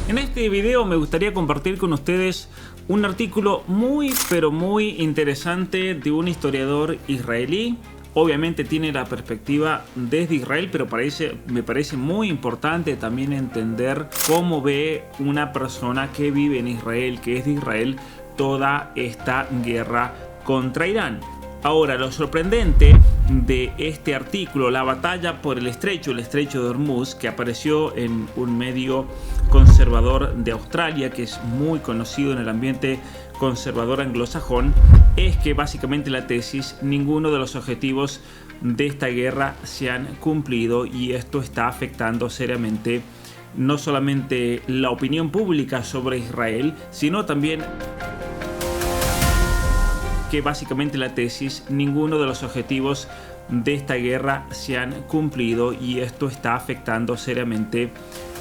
En este video me gustaría compartir con ustedes un artículo muy interesante de un historiador israelí. Obviamente tiene la perspectiva desde Israel, pero me parece muy importante también entender cómo ve una persona que vive en Israel, que es de Israel, toda esta guerra contra Irán. Ahora, lo sorprendente de este artículo, la batalla por el estrecho de Hormuz, que apareció en un medio conservador de Australia, que es muy conocido en el ambiente conservador anglosajón, es que básicamente la tesis, ninguno de los objetivos de esta guerra se han cumplido, y esto está afectando seriamente no solamente la opinión pública sobre Israel, sino también que básicamente la tesis, ninguno de los objetivos de esta guerra se han cumplido, y esto está afectando seriamente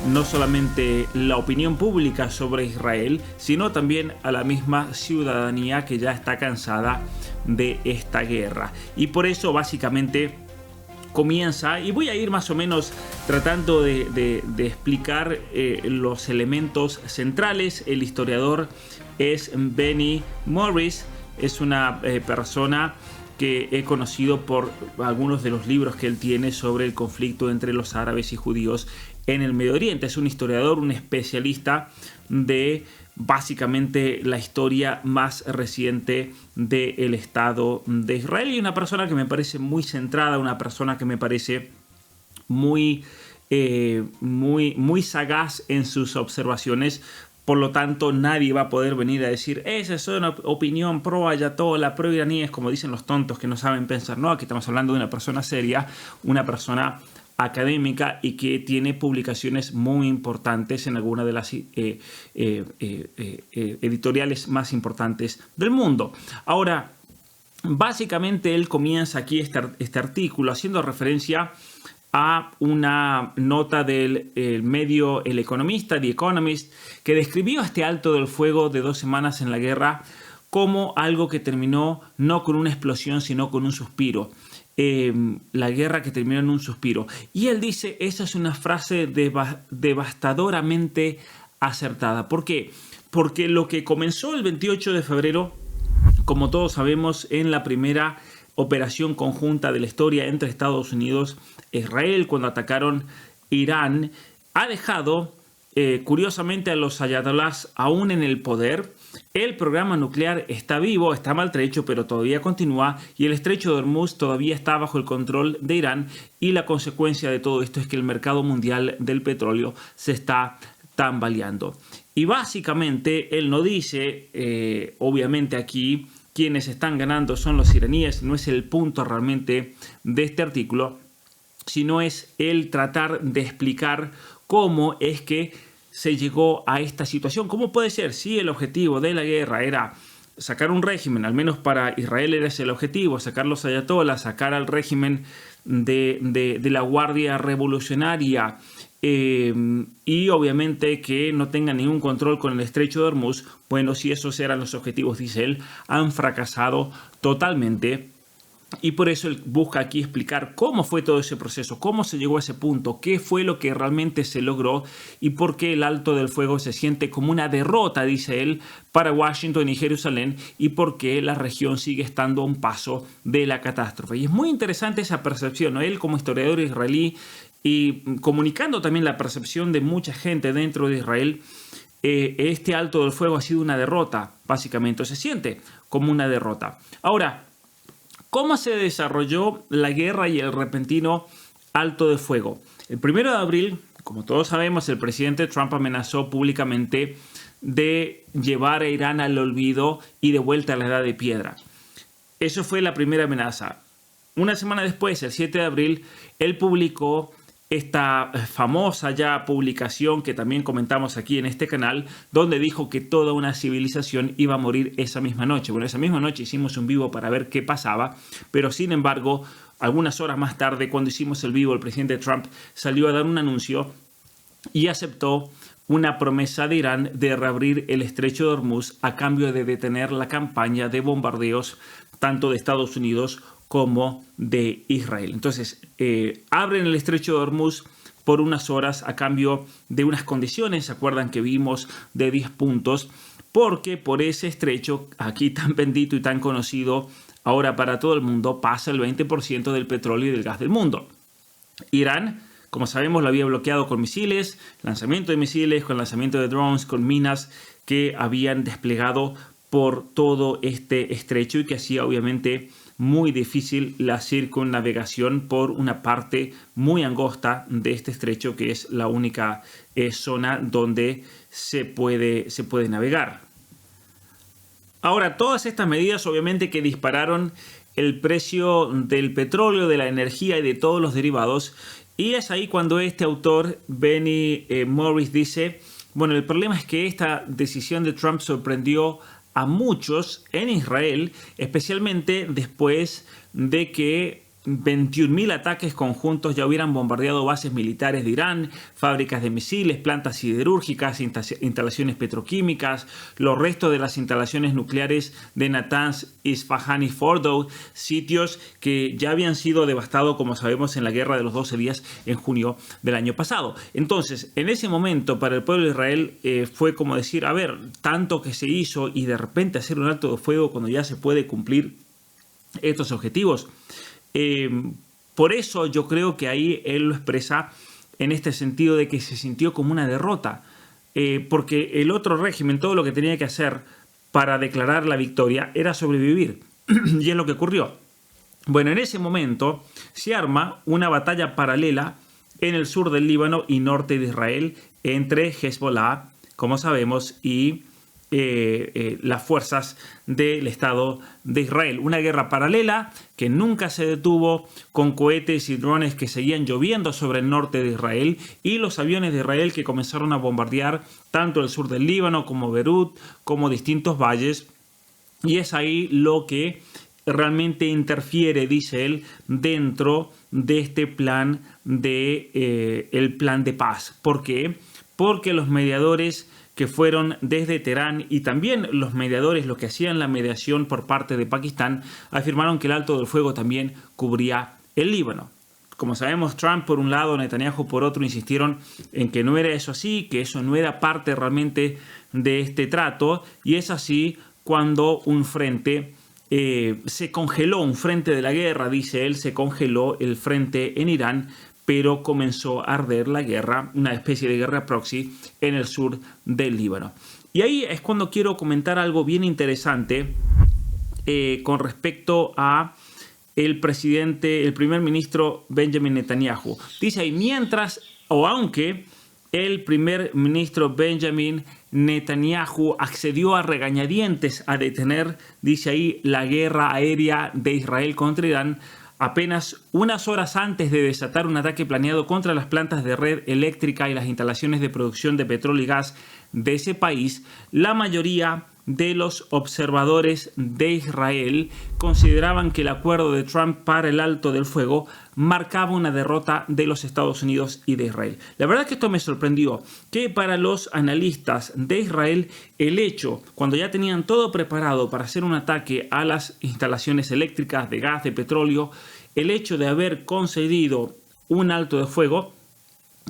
no solamente la opinión pública sobre Israel, sino también a la misma ciudadanía que ya está cansada de esta guerra. Y por eso básicamente comienza, y voy a ir más o menos tratando de explicar los elementos centrales. El historiador es Benny Morris. Es una persona que he conocido por algunos de los libros que él tiene sobre el conflicto entre los árabes y judíos en el Medio Oriente. Es un historiador, un especialista de básicamente la historia más reciente del Estado de Israel, y una persona que me parece muy centrada, una persona que me parece muy sagaz en sus observaciones. Por lo tanto, nadie va a poder venir a decir esa es una opinión pro ayatollah, pro iraníes, como dicen los tontos que no saben pensar. No, aquí estamos hablando de una persona seria, una persona académica, y que tiene publicaciones muy importantes en alguna de las editoriales más importantes del mundo. Ahora, básicamente él comienza aquí este artículo haciendo referencia a una nota del medio El Economista, The Economist, que describió este alto del fuego de 2 semanas en la guerra como algo que terminó no con una explosión, sino con un suspiro. La guerra que terminó en un suspiro. Y él dice, esa es una frase devastadoramente acertada. ¿Por qué? Porque lo que comenzó el 28 de febrero, como todos sabemos, en la primera operación conjunta de la historia entre Estados Unidos e Israel, cuando atacaron Irán, ha dejado curiosamente a los ayatolás aún en el poder. El programa nuclear está vivo, está maltrecho, pero todavía continúa, y el estrecho de Hormuz todavía está bajo el control de Irán, y la consecuencia de todo esto es que el mercado mundial del petróleo se está tambaleando. Y básicamente él no dice, obviamente aquí, quienes están ganando son los iraníes. No es el punto realmente de este artículo, sino es el tratar de explicar cómo es que se llegó a esta situación. ¿Cómo puede ser? Si el objetivo de la guerra era sacar un régimen, al menos para Israel era ese el objetivo, sacar los ayatolás, sacar al régimen de la Guardia Revolucionaria, y obviamente que no tengan ningún control con el estrecho de Hormuz. Bueno, si esos eran los objetivos, dice él, han fracasado totalmente. Y por eso él busca aquí explicar cómo fue todo ese proceso, cómo se llegó a ese punto, qué fue lo que realmente se logró, y por qué el alto del fuego se siente como una derrota, dice él, para Washington y Jerusalén, y por qué la región sigue estando a un paso de la catástrofe. Y es muy interesante esa percepción, ¿no? Él, como historiador israelí, y comunicando también la percepción de mucha gente dentro de Israel, este alto del fuego ha sido una derrota, básicamente, se siente como una derrota. Ahora, ¿cómo se desarrolló la guerra y el repentino alto de fuego? El 1 de abril, como todos sabemos, el presidente Trump amenazó públicamente de llevar a Irán al olvido y de vuelta a la edad de piedra. Eso fue la primera amenaza. Una semana después, el 7 de abril, él publicó esta famosa ya publicación que también comentamos aquí en este canal, donde dijo que toda una civilización iba a morir esa misma noche. Bueno, esa misma noche hicimos un vivo para ver qué pasaba, pero sin embargo, algunas horas más tarde, cuando hicimos el vivo, el presidente Trump salió a dar un anuncio y aceptó una promesa de Irán de reabrir el estrecho de Hormuz a cambio de detener la campaña de bombardeos tanto de Estados Unidos como de Israel. Entonces, abren el estrecho de Hormuz por unas horas a cambio de unas condiciones, ¿se acuerdan que vimos de 10 puntos? Porque por ese estrecho, aquí tan bendito y tan conocido, ahora para todo el mundo, pasa el 20% del petróleo y del gas del mundo. Irán, como sabemos, lo había bloqueado con misiles, lanzamiento de misiles, con lanzamiento de drones, con minas que habían desplegado por todo este estrecho y que hacía obviamente muy difícil la circunnavegación por una parte muy angosta de este estrecho, que es la única zona donde se puede navegar. Ahora, todas estas medidas obviamente que dispararon el precio del petróleo, de la energía y de todos los derivados, y es ahí cuando este autor, Benny Morris, dice, bueno, el problema es que esta decisión de Trump sorprendió a muchos en Israel, especialmente después de que 21.000 ataques conjuntos ya hubieran bombardeado bases militares de Irán, fábricas de misiles, plantas siderúrgicas, instalaciones petroquímicas, los restos de las instalaciones nucleares de Natanz, Isfahan y Fordow, sitios que ya habían sido devastados, como sabemos, en la guerra de los 12 días en junio del año pasado. Entonces, en ese momento, para el pueblo de Israel fue como decir, a ver, tanto que se hizo y de repente hacer un alto de fuego cuando ya se puede cumplir estos objetivos. Por eso yo creo que ahí él lo expresa en este sentido de que se sintió como una derrota, porque el otro régimen, todo lo que tenía que hacer para declarar la victoria era sobrevivir, y es lo que ocurrió. Bueno, en ese momento se arma una batalla paralela en el sur del Líbano y norte de Israel entre Hezbollah, como sabemos, y las fuerzas del Estado de Israel. Una guerra paralela que nunca se detuvo, con cohetes y drones que seguían lloviendo sobre el norte de Israel y los aviones de Israel que comenzaron a bombardear tanto el sur del Líbano como Beirut, como distintos valles. Y es ahí lo que realmente interfiere, dice él, dentro de este plan el plan de paz. ¿Por qué? Porque los mediadores que fueron desde Teherán y también los mediadores, los que hacían la mediación por parte de Pakistán, afirmaron que el alto del fuego también cubría el Líbano. Como sabemos, Trump por un lado, Netanyahu por otro, insistieron en que no era eso así, que eso no era parte realmente de este trato, y es así cuando un frente se congeló, un frente de la guerra, dice él, se congeló el frente en Irán, pero comenzó a arder la guerra, una especie de guerra proxy en el sur del Líbano. Y ahí es cuando quiero comentar algo bien interesante con respecto a el primer ministro Benjamin Netanyahu. Dice ahí, mientras o aunque el primer ministro Benjamin Netanyahu accedió a regañadientes a detener, dice ahí, la guerra aérea de Israel contra Irán, apenas unas horas antes de desatar un ataque planeado contra las plantas de red eléctrica y las instalaciones de producción de petróleo y gas de ese país, la mayoría de los observadores de Israel consideraban que el acuerdo de Trump para el alto del fuego marcaba una derrota de los Estados Unidos y de Israel. La verdad es que esto me sorprendió, que para los analistas de Israel el hecho, cuando ya tenían todo preparado para hacer un ataque a las instalaciones eléctricas de gas, de petróleo, el hecho de haber concedido un alto de fuego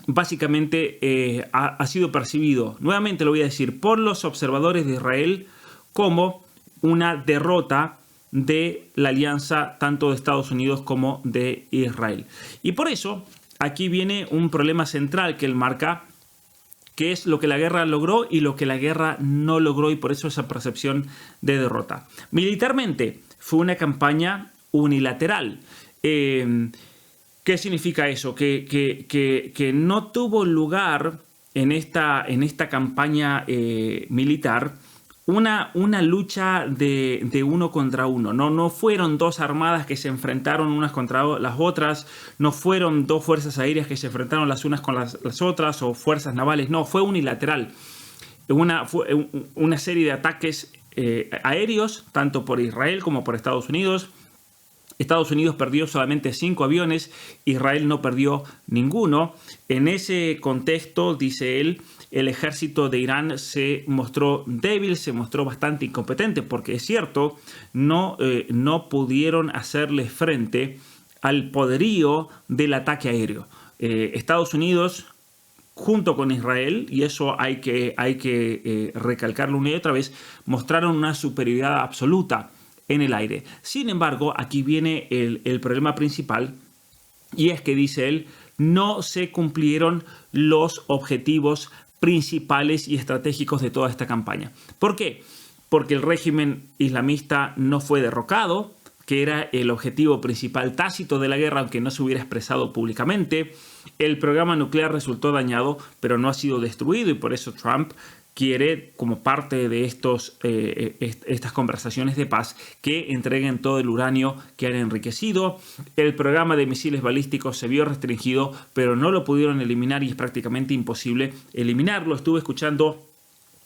básicamente ha sido percibido, nuevamente lo voy a decir, por los observadores de Israel como una derrota de la alianza tanto de Estados Unidos como de Israel. Y por eso aquí viene un problema central que él marca, que es lo que la guerra logró y lo que la guerra no logró, y por eso esa percepción de derrota. Militarmente fue una campaña unilateral. ¿Qué significa eso? Que no tuvo lugar en esta campaña militar una lucha de uno contra uno. No fueron dos armadas que se enfrentaron unas contra las otras, no fueron dos fuerzas aéreas que se enfrentaron las unas con las otras o fuerzas navales, no, fue unilateral. Fue una serie de ataques aéreos, tanto por Israel como por Estados Unidos. Estados Unidos perdió solamente 5 aviones, Israel no perdió ninguno. En ese contexto, dice él, el ejército de Irán se mostró débil, se mostró bastante incompetente, porque es cierto, no pudieron hacerle frente al poderío del ataque aéreo. Estados Unidos junto con Israel, y eso hay que recalcarlo una y otra vez, mostraron una superioridad absoluta en el aire. Sin embargo, aquí viene el problema principal, y es que, dice él, no se cumplieron los objetivos principales y estratégicos de toda esta campaña. ¿Por qué? Porque el régimen islamista no fue derrocado, que era el objetivo principal tácito de la guerra, aunque no se hubiera expresado públicamente. El programa nuclear resultó dañado, pero no ha sido destruido, y por eso Trump quiere, como parte de estas conversaciones de paz, que entreguen todo el uranio que han enriquecido. El programa de misiles balísticos se vio restringido, pero no lo pudieron eliminar y es prácticamente imposible eliminarlo. Estuve escuchando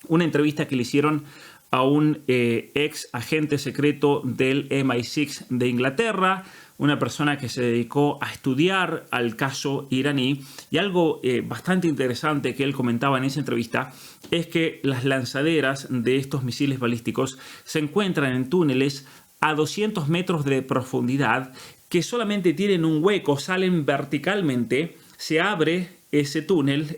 una entrevista que le hicieron a un ex agente secreto del MI6 de Inglaterra, una persona que se dedicó a estudiar al caso iraní, y algo bastante interesante que él comentaba en esa entrevista es que las lanzaderas de estos misiles balísticos se encuentran en túneles a 200 metros de profundidad que solamente tienen un hueco, salen verticalmente, se abre ese túnel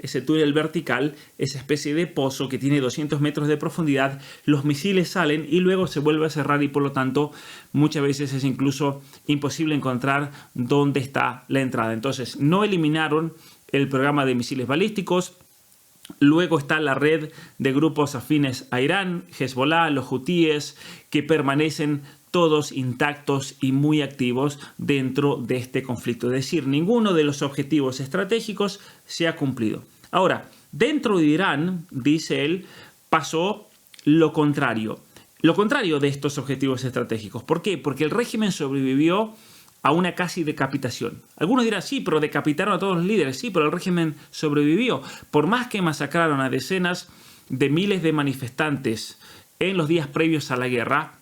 vertical, esa especie de pozo que tiene 200 metros de profundidad, los misiles salen y luego se vuelve a cerrar, y por lo tanto muchas veces es incluso imposible encontrar dónde está la entrada. Entonces no eliminaron el programa de misiles balísticos. Luego está la red de grupos afines a Irán, Hezbollah, los hutíes, que permanecen todos intactos y muy activos dentro de este conflicto. Es decir, ninguno de los objetivos estratégicos se ha cumplido. Ahora, dentro de Irán, dice él, pasó lo contrario de estos objetivos estratégicos. ¿Por qué? Porque el régimen sobrevivió a una casi decapitación. Algunos dirán, sí, pero decapitaron a todos los líderes. Sí, pero el régimen sobrevivió. Por más que masacraron a decenas de miles de manifestantes en los días previos a la guerra,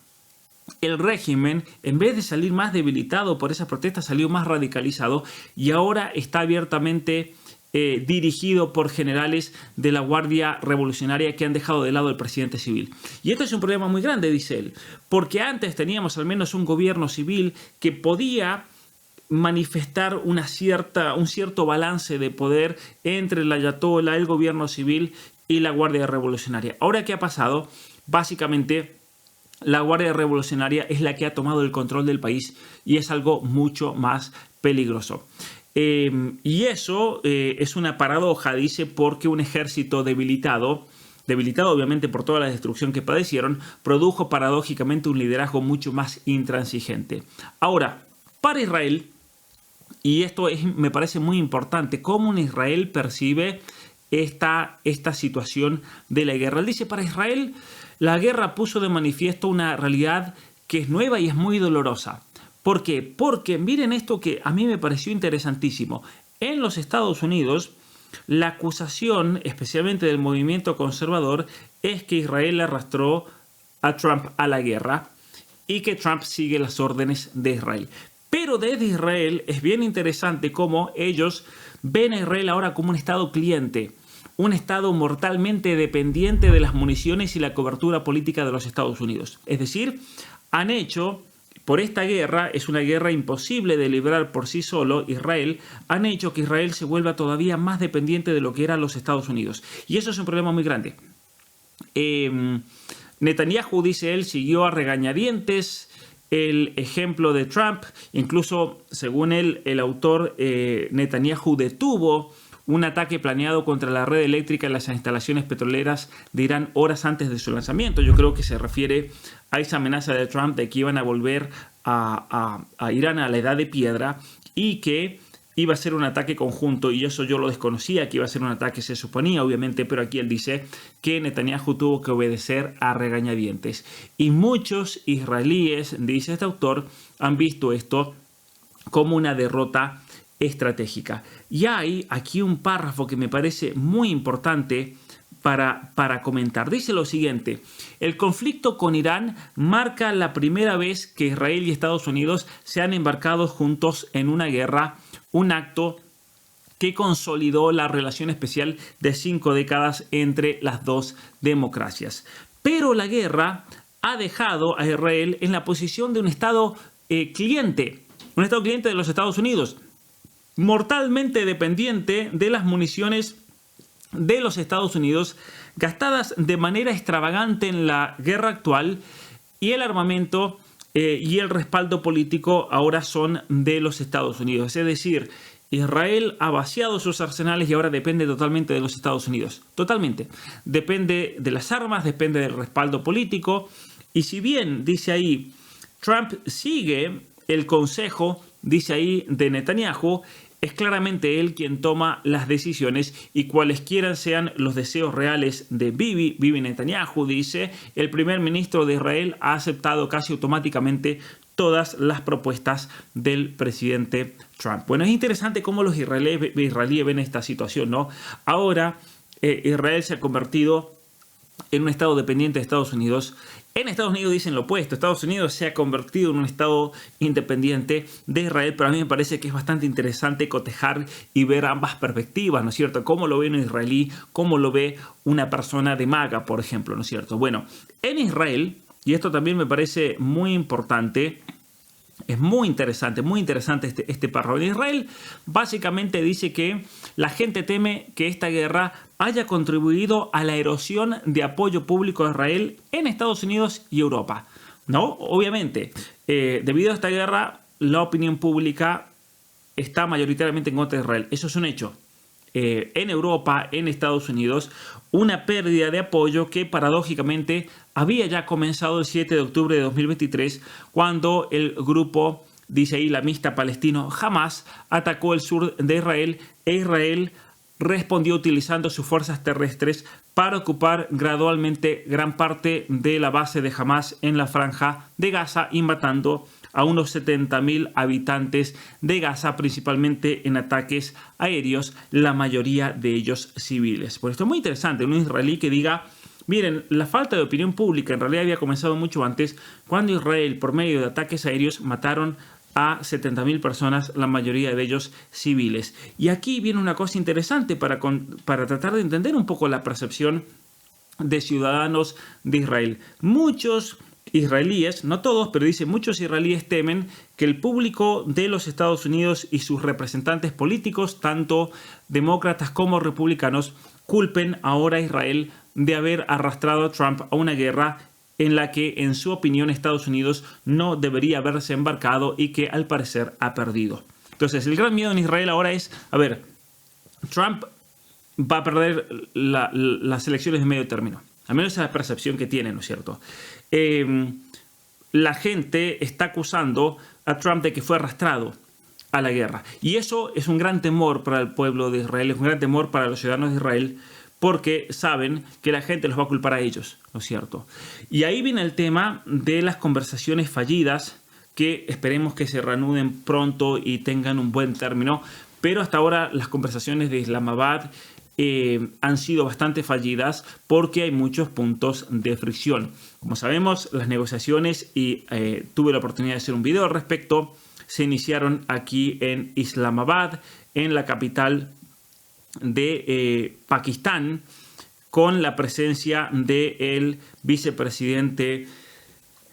el régimen, en vez de salir más debilitado por esas protestas, salió más radicalizado, y ahora está abiertamente dirigido por generales de la Guardia Revolucionaria que han dejado de lado al presidente civil. Y esto es un problema muy grande, dice él, porque antes teníamos al menos un gobierno civil que podía manifestar un cierto balance de poder entre el ayatolá, el gobierno civil y la Guardia Revolucionaria. Ahora, ¿qué ha pasado? Básicamente, la Guardia Revolucionaria es la que ha tomado el control del país, y es algo mucho más peligroso. Y eso es una paradoja, dice, porque un ejército debilitado obviamente por toda la destrucción que padecieron, produjo paradójicamente un liderazgo mucho más intransigente. Ahora, para Israel, y esto me parece muy importante, cómo Israel percibe esta situación de la guerra. Él dice, para Israel, la guerra puso de manifiesto una realidad que es nueva y es muy dolorosa. ¿Por qué? Porque miren esto que a mí me pareció interesantísimo. En los Estados Unidos, la acusación, especialmente del movimiento conservador, es que Israel arrastró a Trump a la guerra y que Trump sigue las órdenes de Israel. Pero desde Israel es bien interesante cómo ellos ven a Israel ahora como un estado cliente, un estado mortalmente dependiente de las municiones y la cobertura política de los Estados Unidos. Es decir, han hecho, por esta guerra, es una guerra imposible de librar por sí solo, Israel, han hecho que Israel se vuelva todavía más dependiente de lo que eran los Estados Unidos. Y eso es un problema muy grande. Netanyahu, dice él, siguió a regañadientes el ejemplo de Trump. Incluso, según él, el autor, Netanyahu detuvo un ataque planeado contra la red eléctrica en las instalaciones petroleras de Irán horas antes de su lanzamiento. Yo creo que se refiere a esa amenaza de Trump de que iban a volver a Irán a la edad de piedra y que iba a ser un ataque conjunto, y eso yo lo desconocía, que iba a ser un ataque, se suponía, obviamente, pero aquí él dice que Netanyahu tuvo que obedecer a regañadientes. Y muchos israelíes, dice este autor, han visto esto como una derrota estratégica. Y hay aquí un párrafo que me parece muy importante para comentar. Dice lo siguiente: el conflicto con Irán marca la primera vez que Israel y Estados Unidos se han embarcado juntos en una guerra, un acto que consolidó la relación especial de 5 décadas entre las dos democracias. Pero la guerra ha dejado a Israel en la posición de un estado cliente de los Estados Unidos. mortalmente dependiente de las municiones de los Estados Unidos, gastadas de manera extravagante en la guerra actual, y el armamento y el respaldo político ahora son de los Estados Unidos. Es decir, Israel ha vaciado sus arsenales y ahora depende totalmente de los Estados Unidos. Totalmente. Depende de las armas, depende del respaldo político. Y si bien, dice ahí, Trump sigue el consejo, dice ahí, de Netanyahu, es claramente él quien toma las decisiones, y cualesquiera sean los deseos reales de Bibi Netanyahu, dice, el primer ministro de Israel ha aceptado casi automáticamente todas las propuestas del presidente Trump. Bueno, es interesante cómo los israelíes ven esta situación, ¿no? Ahora Israel se ha convertido en un estado dependiente de Estados Unidos. En Estados Unidos dicen lo opuesto. Estados Unidos se ha convertido en un estado independiente de Israel, pero a mí me parece que es bastante interesante cotejar y ver ambas perspectivas, ¿no es cierto? Cómo lo ve un israelí, cómo lo ve una persona de MAGA, por ejemplo, ¿no es cierto? Bueno, en Israel, y esto también me parece muy importante, es muy interesante este párrafo. En Israel básicamente dice que la gente teme que esta guerra haya contribuido a la erosión de apoyo público a Israel en Estados Unidos y Europa, ¿no? Obviamente, debido a esta guerra, la opinión pública está mayoritariamente en contra de Israel. Eso es un hecho. En Europa, en Estados Unidos, una pérdida de apoyo que paradójicamente había ya comenzado el 7 de octubre de 2023, cuando el grupo, dice ahí, islamista palestino Hamas atacó el sur de Israel, e Israel respondió utilizando sus fuerzas terrestres para ocupar gradualmente gran parte de la base de Hamas en la franja de Gaza y matando a unos 70.000 habitantes de Gaza, principalmente en ataques aéreos, la mayoría de ellos civiles. Por esto es muy interesante, un israelí que diga, miren, la falta de opinión pública en realidad había comenzado mucho antes, cuando Israel, por medio de ataques aéreos, mataron a 70.000 personas, la mayoría de ellos civiles. Y aquí viene una cosa interesante para tratar de entender un poco la percepción de ciudadanos de Israel. Muchos israelíes, no todos, pero dice muchos israelíes temen que el público de los Estados Unidos y sus representantes políticos, tanto demócratas como republicanos, culpen ahora a Israel de haber arrastrado a Trump a una guerra en la que, en su opinión, Estados Unidos no debería haberse embarcado y que al parecer ha perdido. Entonces, el gran miedo en Israel ahora es, a ver, Trump va a perder las elecciones de medio término. Al menos esa es la percepción que tiene, ¿no es cierto? La gente está acusando a Trump de que fue arrastrado a la guerra. Y eso es un gran temor para el pueblo de Israel, es un gran temor para los ciudadanos de Israel, porque saben que la gente los va a culpar a ellos, ¿no es cierto? Y ahí viene el tema de las conversaciones fallidas, que esperemos que se reanuden pronto y tengan un buen término, pero hasta ahora las conversaciones de Islamabad han sido bastante fallidas porque hay muchos puntos de fricción. Como sabemos, las negociaciones, y tuve la oportunidad de hacer un video al respecto, se iniciaron aquí en Islamabad, en la capital de Pakistán, con la presencia del vicepresidente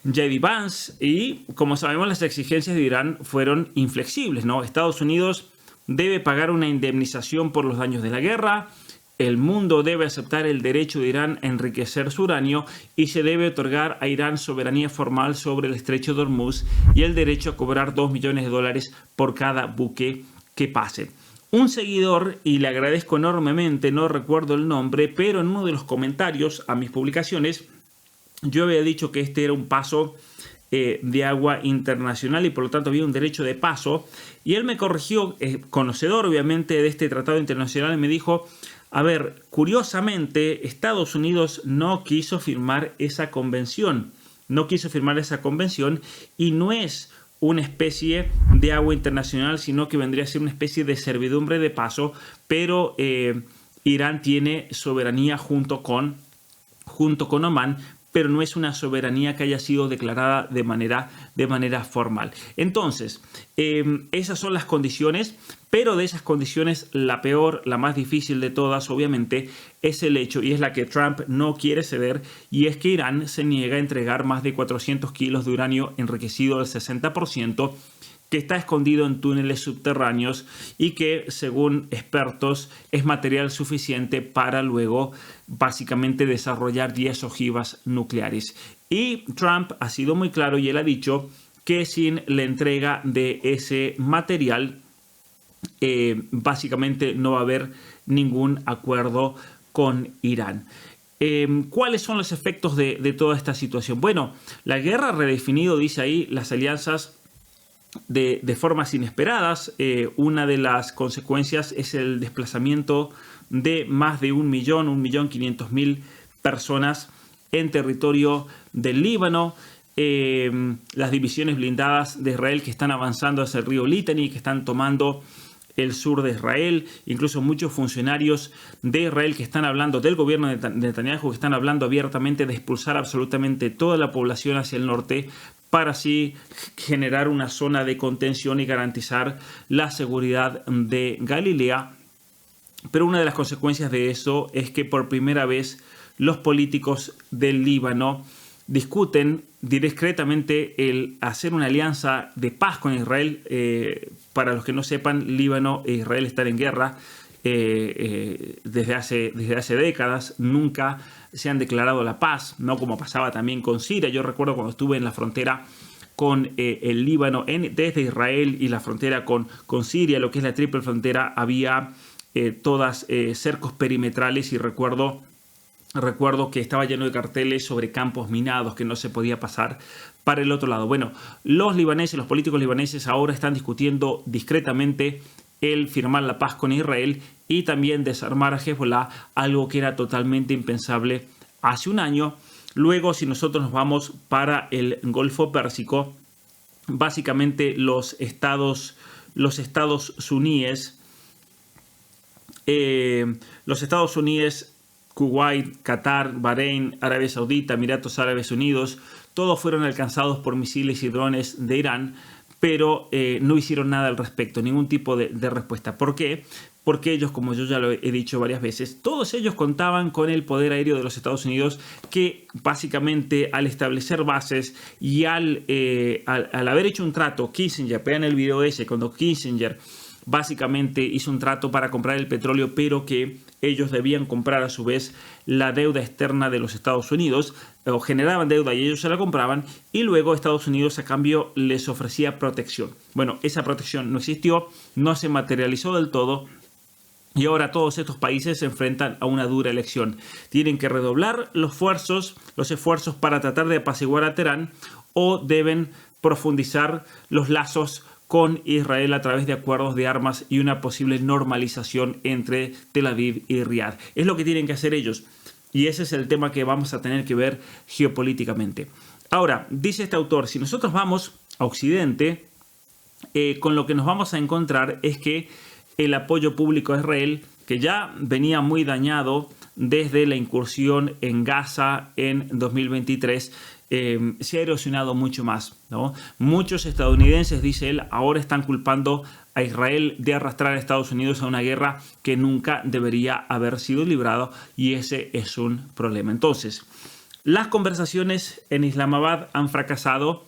J.D. Vance, y como sabemos, las exigencias de Irán fueron inflexibles, ¿no? Estados Unidos debe pagar una indemnización por los daños de la guerra, el mundo debe aceptar el derecho de Irán a enriquecer su uranio y se debe otorgar a Irán soberanía formal sobre el estrecho de Hormuz y el derecho a cobrar $2 millones por cada buque que pase. Un seguidor, y le agradezco enormemente, no recuerdo el nombre, pero en uno de los comentarios a mis publicaciones yo había dicho que este era un paso de agua internacional y por lo tanto había un derecho de paso, y él me corrigió, conocedor obviamente de este tratado internacional, y me dijo, a ver, curiosamente Estados Unidos no quiso firmar esa convención, y no es una especie de agua internacional, sino que vendría a ser una especie de servidumbre de paso, pero Irán tiene soberanía junto con Omán, pero no es una soberanía que haya sido declarada de manera formal. Entonces, esas son las condiciones, pero de esas condiciones la peor, la más difícil de todas, obviamente, es el hecho, y es la que Trump no quiere ceder, y es que Irán se niega a entregar más de 400 kilos de uranio enriquecido del 60%, que está escondido en túneles subterráneos y que, según expertos, es material suficiente para luego básicamente desarrollar 10 ojivas nucleares. Y Trump ha sido muy claro y él ha dicho que sin la entrega de ese material, básicamente no va a haber ningún acuerdo con Irán. ¿Cuáles son los efectos de toda esta situación? Bueno, la guerra ha redefinido, dice ahí, las alianzas de formas inesperadas. Una de las consecuencias es el desplazamiento de más de 1.500.000 personas en territorio del Líbano. Las divisiones blindadas de Israel que están avanzando hacia el río Litani, que están tomando el sur de Israel, incluso muchos funcionarios de Israel que están hablando, del gobierno de Netanyahu, que están hablando abiertamente de expulsar absolutamente toda la población hacia el norte para así generar una zona de contención y garantizar la seguridad de Galilea. Pero una de las consecuencias de eso es que por primera vez los políticos del Líbano discuten discretamente el hacer una alianza de paz con Israel. Para los que no sepan, Líbano e Israel están en guerra desde hace décadas. Nunca se han declarado la paz, no como pasaba también con Siria. Yo recuerdo cuando estuve en la frontera con el Líbano, desde Israel y la frontera con Siria, lo que es la triple frontera, había todas cercos perimetrales y recuerdo que estaba lleno de carteles sobre campos minados que no se podía pasar para el otro lado. Bueno, los políticos libaneses ahora están discutiendo discretamente el firmar la paz con Israel y también desarmar a Hezbollah, algo que era totalmente impensable hace un año. Luego, si nosotros nos vamos para el Golfo Pérsico, básicamente los Estados suníes, Kuwait, Qatar, Bahrein, Arabia Saudita, Emiratos Árabes Unidos, todos fueron alcanzados por misiles y drones de Irán, pero no hicieron nada al respecto, ningún tipo de respuesta. ¿Por qué? Porque ellos, como yo ya lo he dicho varias veces, todos ellos contaban con el poder aéreo de los Estados Unidos, que básicamente al establecer bases y al haber hecho un trato, Kissinger, vean el video ese, cuando Kissinger básicamente hizo un trato para comprar el petróleo, pero que ellos debían comprar a su vez la deuda externa de los Estados Unidos, o generaban deuda y ellos se la compraban, y luego Estados Unidos a cambio les ofrecía protección. Bueno, esa protección no existió, no se materializó del todo, y ahora todos estos países se enfrentan a una dura elección. Tienen que redoblar los esfuerzos para tratar de apaciguar a Teherán, o deben profundizar los lazos con Israel a través de acuerdos de armas y una posible normalización entre Tel Aviv y Riad. Es lo que tienen que hacer ellos, y ese es el tema que vamos a tener que ver geopolíticamente. Ahora, dice este autor, si nosotros vamos a Occidente, con lo que nos vamos a encontrar es que el apoyo público a Israel, que ya venía muy dañado desde la incursión en Gaza en 2023, se ha erosionado mucho más, ¿no? Muchos estadounidenses, dice él, ahora están culpando a Israel de arrastrar a Estados Unidos a una guerra que nunca debería haber sido librada, y ese es un problema. Entonces, las conversaciones en Islamabad han fracasado.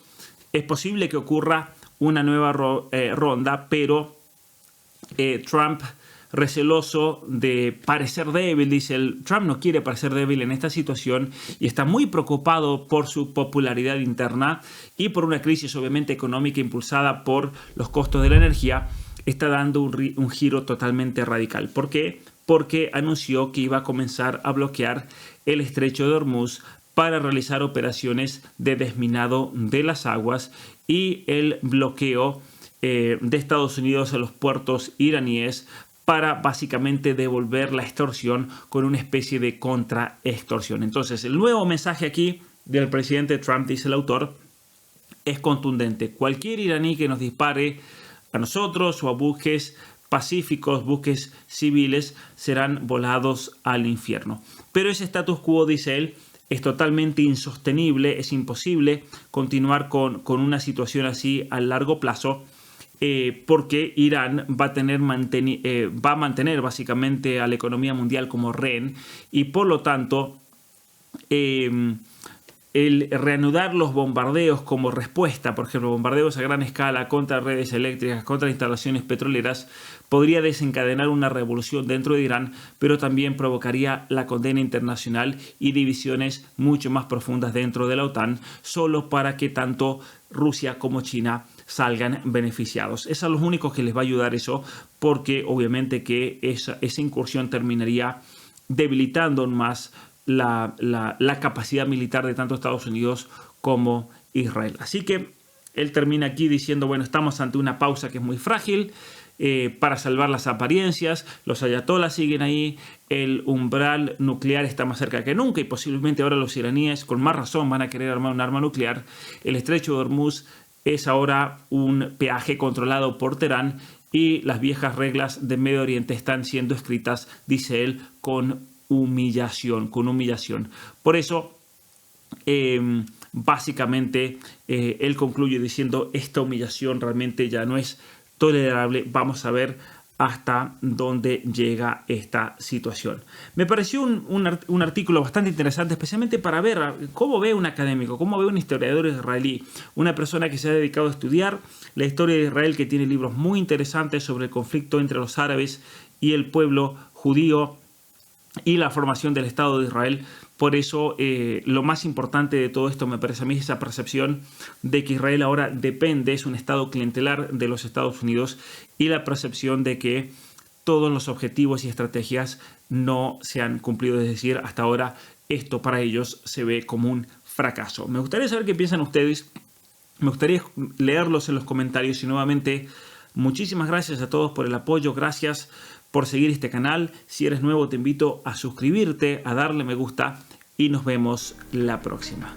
Es posible que ocurra una nueva ronda, pero Trump, receloso de parecer débil, dice él, Trump no quiere parecer débil en esta situación y está muy preocupado por su popularidad interna y por una crisis obviamente económica impulsada por los costos de la energía. Está dando un giro totalmente radical. ¿Por qué? Porque anunció que iba a comenzar a bloquear el estrecho de Hormuz para realizar operaciones de desminado de las aguas, y el bloqueo de Estados Unidos a los puertos iraníes para básicamente devolver la extorsión con una especie de contraextorsión. Entonces, el nuevo mensaje aquí del presidente Trump, dice el autor, es contundente. Cualquier iraní que nos dispare a nosotros o a buques pacíficos, buques civiles, serán volados al infierno. Pero ese status quo, dice él, es totalmente insostenible, es imposible continuar con una situación así a largo plazo, porque Irán va a mantener básicamente a la economía mundial como rehén, y por lo tanto el reanudar los bombardeos como respuesta, por ejemplo, bombardeos a gran escala contra redes eléctricas, contra instalaciones petroleras, podría desencadenar una revolución dentro de Irán, pero también provocaría la condena internacional y divisiones mucho más profundas dentro de la OTAN, solo para que tanto Rusia como China salgan beneficiados. Es a los únicos que les va a ayudar eso, porque obviamente que esa incursión terminaría debilitando más la capacidad militar de tanto Estados Unidos como Israel. Así que él termina aquí diciendo, bueno, estamos ante una pausa que es muy frágil para salvar las apariencias, los ayatolás siguen ahí, el umbral nuclear está más cerca que nunca y posiblemente ahora los iraníes con más razón van a querer armar un arma nuclear. El estrecho de Hormuz es ahora un peaje controlado por Teherán y las viejas reglas de Medio Oriente están siendo escritas, dice él, con humillación. Por eso, básicamente, él concluye diciendo, esta humillación realmente ya no es tolerable, vamos a ver hasta dónde llega esta situación. Me pareció un artículo bastante interesante, especialmente para ver cómo ve un académico, cómo ve un historiador israelí, una persona que se ha dedicado a estudiar la historia de Israel, que tiene libros muy interesantes sobre el conflicto entre los árabes y el pueblo judío y la formación del Estado de Israel. Por eso lo más importante de todo esto me parece a mí es esa percepción de que Israel ahora depende, es un Estado clientelar de los Estados Unidos, y la percepción de que todos los objetivos y estrategias no se han cumplido, es decir, hasta ahora esto para ellos se ve como un fracaso. Me gustaría saber qué piensan ustedes, me gustaría leerlos en los comentarios y nuevamente muchísimas gracias a todos por el apoyo, gracias por seguir este canal. Si eres nuevo te invito a suscribirte, a darle me gusta y nos vemos la próxima.